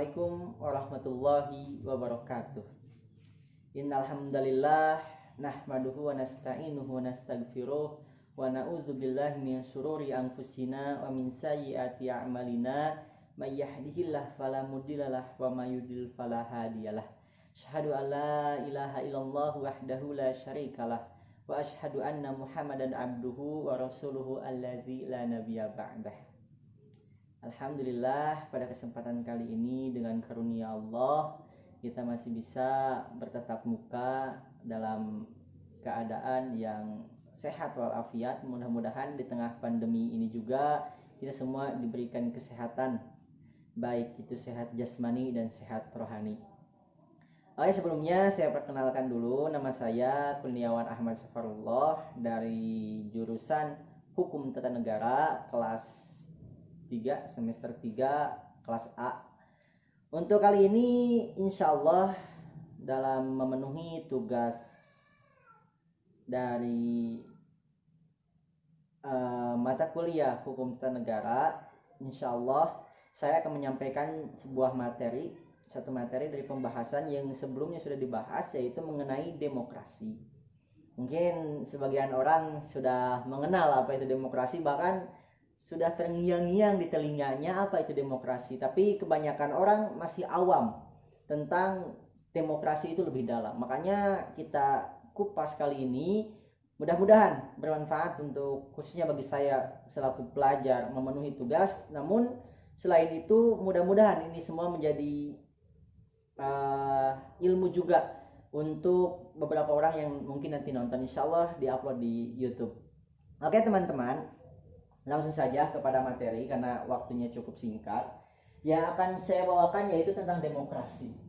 Assalamualaikum warahmatullahi wabarakatuh. Innal hamdalillah nahmaduhu wa nasta'inuhu wa nastaghfiruh wa na'udzubillahi min syururi anfusina wa min sayyiati a'malina may yahdihillahu fala mudhillalah wa may yudhlil fala hadiyalah. Asyhadu an la ilaha illallah wahdahu la syarikalah wa asyhadu anna Muhammadan abduhu wa rasuluhu allazi la nabiyya ba'dah. Alhamdulillah, pada kesempatan kali ini dengan karunia Allah kita masih bisa bertatap muka dalam keadaan yang sehat walafiat. Mudah-mudahan di tengah pandemi ini juga kita semua diberikan kesehatan, baik itu sehat jasmani dan sehat rohani. Oke, sebelumnya saya perkenalkan dulu, nama saya Kurniawan Ahmad Safarullah dari jurusan Hukum Tata Negara kelas 3 semester 3 kelas A. Untuk kali ini insya Allah dalam memenuhi tugas dari mata kuliah Hukum Tata Negara, insya Allah saya akan menyampaikan satu materi dari pembahasan yang sebelumnya sudah dibahas, yaitu mengenai demokrasi. Mungkin sebagian orang sudah mengenal apa itu demokrasi, bahkan sudah terngiang-ngiang di telinganya apa itu demokrasi, tapi kebanyakan orang masih awam tentang demokrasi itu lebih dalam. Makanya kita kupas kali ini, mudah-mudahan bermanfaat untuk khususnya bagi saya selaku pelajar memenuhi tugas. Namun selain itu mudah-mudahan ini semua menjadi ilmu juga untuk beberapa orang yang mungkin nanti nonton, insya Allah diupload di YouTube. Oke teman-teman, langsung saja kepada materi karena waktunya cukup singkat. Yang akan saya bawakan yaitu tentang demokrasi.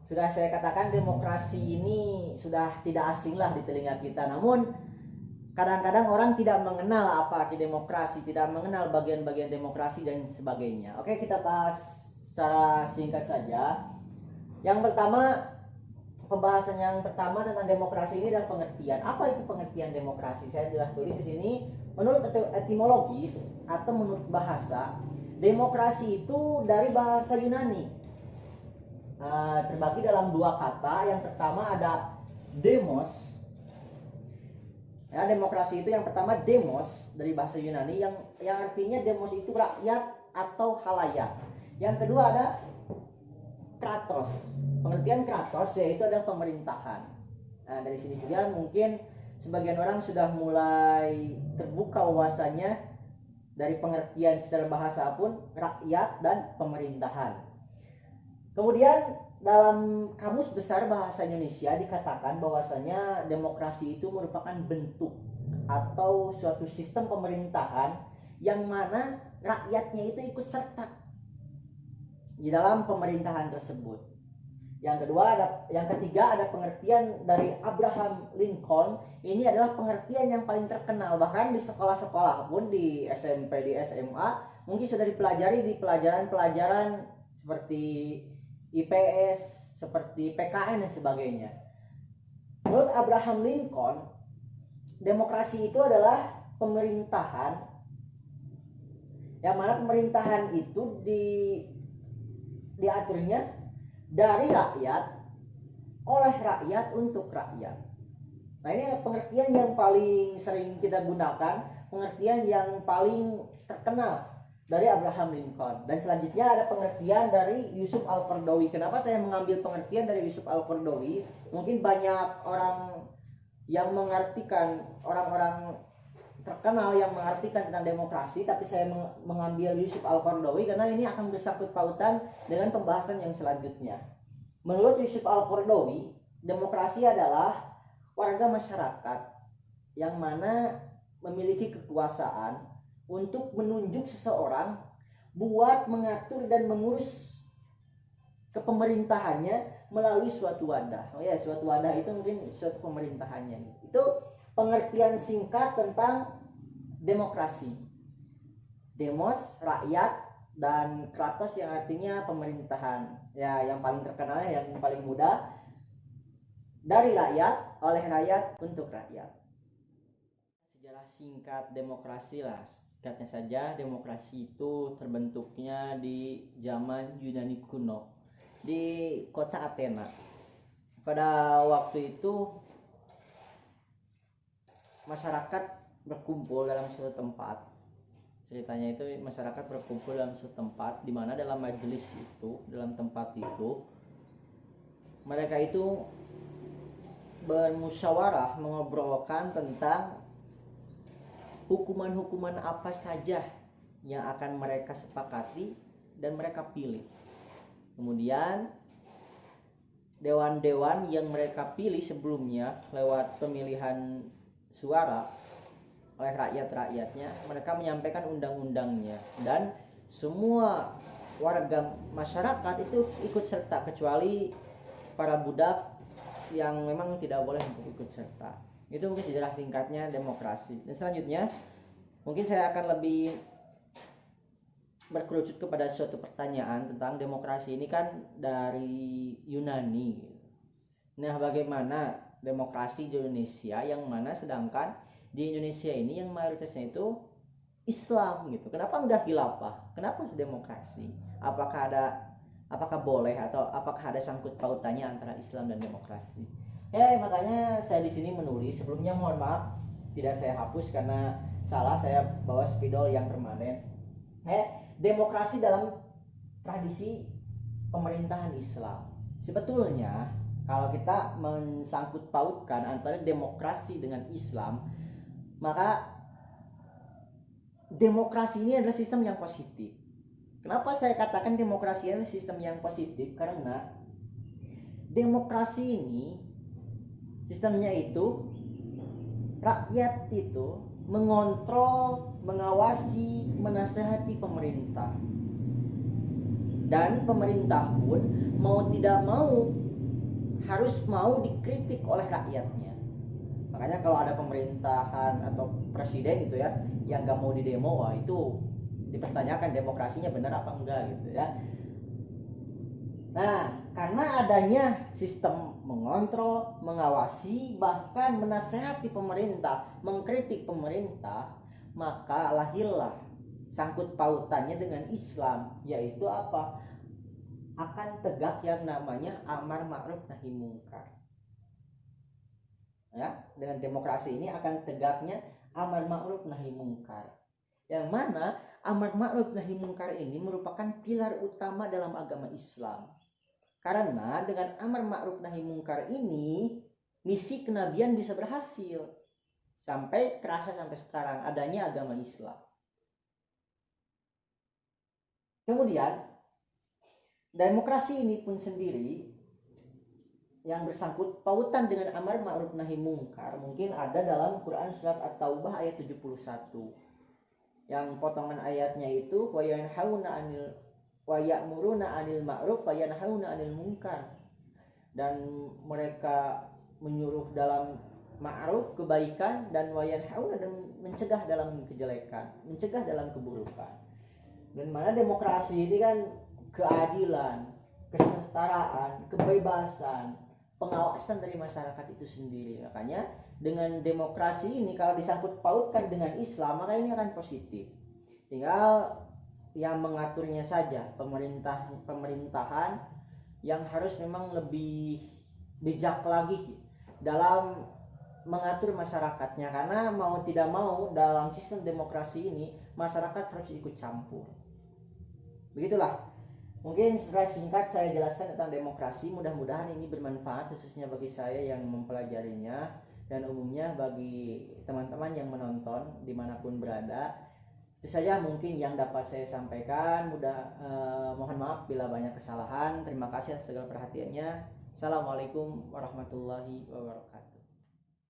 Sudah saya katakan demokrasi ini sudah tidak asing lah di telinga kita. Namun kadang-kadang orang tidak mengenal apa arti demokrasi, tidak mengenal bagian-bagian demokrasi dan sebagainya. Oke, kita bahas secara singkat saja. Yang pertama, pembahasan yang pertama tentang demokrasi ini adalah pengertian. Apa itu pengertian demokrasi? Saya telah tulis di sini. Menurut etimologis atau menurut bahasa, demokrasi itu dari bahasa Yunani. Terbagi dalam dua kata. Yang pertama ada demos. Ya, demokrasi itu yang pertama demos dari bahasa Yunani yang artinya demos itu rakyat atau halayak. Yang kedua ada kratos. Pengertian kratos yaitu adalah pemerintahan. Nah, dari sini juga mungkin sebagian orang sudah mulai terbuka wawasannya dari pengertian secara bahasa pun rakyat dan pemerintahan. Kemudian dalam Kamus Besar Bahasa Indonesia dikatakan bahwasanya demokrasi itu merupakan bentuk atau suatu sistem pemerintahan yang mana rakyatnya itu ikut serta di dalam pemerintahan tersebut. Yang ketiga ada pengertian dari Abraham Lincoln. Ini adalah pengertian yang paling terkenal, bahkan di sekolah-sekolah pun, di SMP, di SMA mungkin sudah dipelajari di pelajaran-pelajaran seperti IPS, seperti PKN dan sebagainya. Menurut Abraham Lincoln, demokrasi itu adalah pemerintahan yang mana pemerintahan itu diaturnya dari rakyat, oleh rakyat, untuk rakyat. Nah, ini pengertian yang paling sering kita gunakan, pengertian yang paling terkenal dari Abraham Lincoln. Dan selanjutnya ada pengertian dari Yusuf Al-Qaradawi. Kenapa saya mengambil pengertian dari Yusuf Al-Qaradawi? Mungkin banyak orang yang mengartikan, orang-orang terkenal yang mengartikan tentang demokrasi, tapi saya mengambil Yusuf Al-Qaradawi karena ini akan bersangkut pautan dengan pembahasan yang selanjutnya. Menurut Yusuf Al-Qaradawi, demokrasi adalah warga masyarakat yang mana memiliki kekuasaan untuk menunjuk seseorang buat mengatur dan mengurus kepemerintahannya melalui suatu wadah. Oh ya, suatu wadah itu mungkin suatu pemerintahannya. Itu pengertian singkat tentang demokrasi. Demos, rakyat, dan kratos yang artinya pemerintahan. Ya, yang paling terkenal, yang paling mudah, dari rakyat, oleh rakyat, untuk rakyat. Sejarah singkat demokrasi lah. Singkatnya saja, demokrasi itu terbentuknya di zaman Yunani kuno, di kota Athena. Pada waktu itu masyarakat berkumpul dalam suatu tempat. Ceritanya itu masyarakat berkumpul dalam suatu tempat, di mana dalam majelis itu, dalam tempat itu, mereka itu bermusyawarah mengobrolkan tentang hukuman-hukuman apa saja yang akan mereka sepakati dan mereka pilih. Kemudian dewan-dewan yang mereka pilih sebelumnya lewat pemilihan suara oleh rakyat-rakyatnya, mereka menyampaikan undang-undangnya, dan semua warga masyarakat itu ikut serta kecuali para budak yang memang tidak boleh untuk ikut serta. Itu mungkin sejarah singkatnya demokrasi. Dan selanjutnya mungkin saya akan lebih berkerucut kepada suatu pertanyaan tentang demokrasi ini kan dari Yunani. Nah, bagaimana demokrasi di Indonesia, yang mana sedangkan di Indonesia ini yang mayoritasnya itu Islam gitu. Kenapa enggak khilafah? Kenapa harus demokrasi? Apakah boleh atau apakah ada sangkut pautannya antara Islam dan demokrasi? Makanya saya di sini menulis. Sebelumnya mohon maaf tidak saya hapus karena salah, saya bawa spidol yang permanen. Demokrasi dalam tradisi pemerintahan Islam. Sebetulnya kalau kita mensangkut pautkan antara demokrasi dengan Islam, maka demokrasi ini adalah sistem yang positif. Kenapa saya katakan demokrasi adalah sistem yang positif? Karena demokrasi ini sistemnya itu rakyat itu mengontrol, mengawasi, menasehati pemerintah. Dan pemerintah pun mau tidak mau harus mau dikritik oleh rakyatnya. Makanya kalau ada pemerintahan atau presiden gitu ya yang gak mau didemo, wah itu dipertanyakan demokrasinya benar apa enggak gitu ya. Nah, karena adanya sistem mengontrol, mengawasi, bahkan menasehati pemerintah, mengkritik pemerintah, maka lahirlah sangkut pautannya dengan Islam, yaitu apa? Akan tegak yang namanya amar ma'ruf nahi mungkar. Ya, dengan demokrasi ini akan tegaknya amar ma'ruf nahi mungkar. Yang mana amar ma'ruf nahi mungkar ini merupakan pilar utama dalam agama Islam. Karena dengan amar ma'ruf nahi mungkar ini misi kenabian bisa berhasil. Sampai kerasa sampai sekarang adanya agama Islam. Kemudian demokrasi ini pun sendiri yang bersangkut pautan dengan amar ma'ruf nahi mungkar mungkin ada dalam Quran surat At-Taubah ayat 71. Yang potongan ayatnya itu wa yanhauna 'anil wa ya'muruna 'anil ma'ruf wa yanhauna 'anil munkar. Dan mereka menyuruh dalam ma'ruf kebaikan dan wa yanhauna dan mencegah dalam kejelekan, mencegah dalam keburukan. Dan mana demokrasi ini kan keadilan, kesetaraan, kebebasan, pengawasan dari masyarakat itu sendiri. Makanya dengan demokrasi ini kalau disangkut pautkan dengan Islam, maka ini akan positif. Tinggal yang mengaturnya saja pemerintahan yang harus memang lebih bijak lagi dalam mengatur masyarakatnya, karena mau tidak mau dalam sistem demokrasi ini masyarakat harus ikut campur. Begitulah. Mungkin secara singkat saya jelaskan tentang demokrasi. Mudah-mudahan ini bermanfaat khususnya bagi saya yang mempelajarinya dan umumnya bagi teman-teman yang menonton dimanapun berada. Itu saja mungkin yang dapat saya sampaikan. Mohon maaf bila banyak kesalahan. Terima kasih atas segala perhatiannya. Assalamualaikum warahmatullahi wabarakatuh.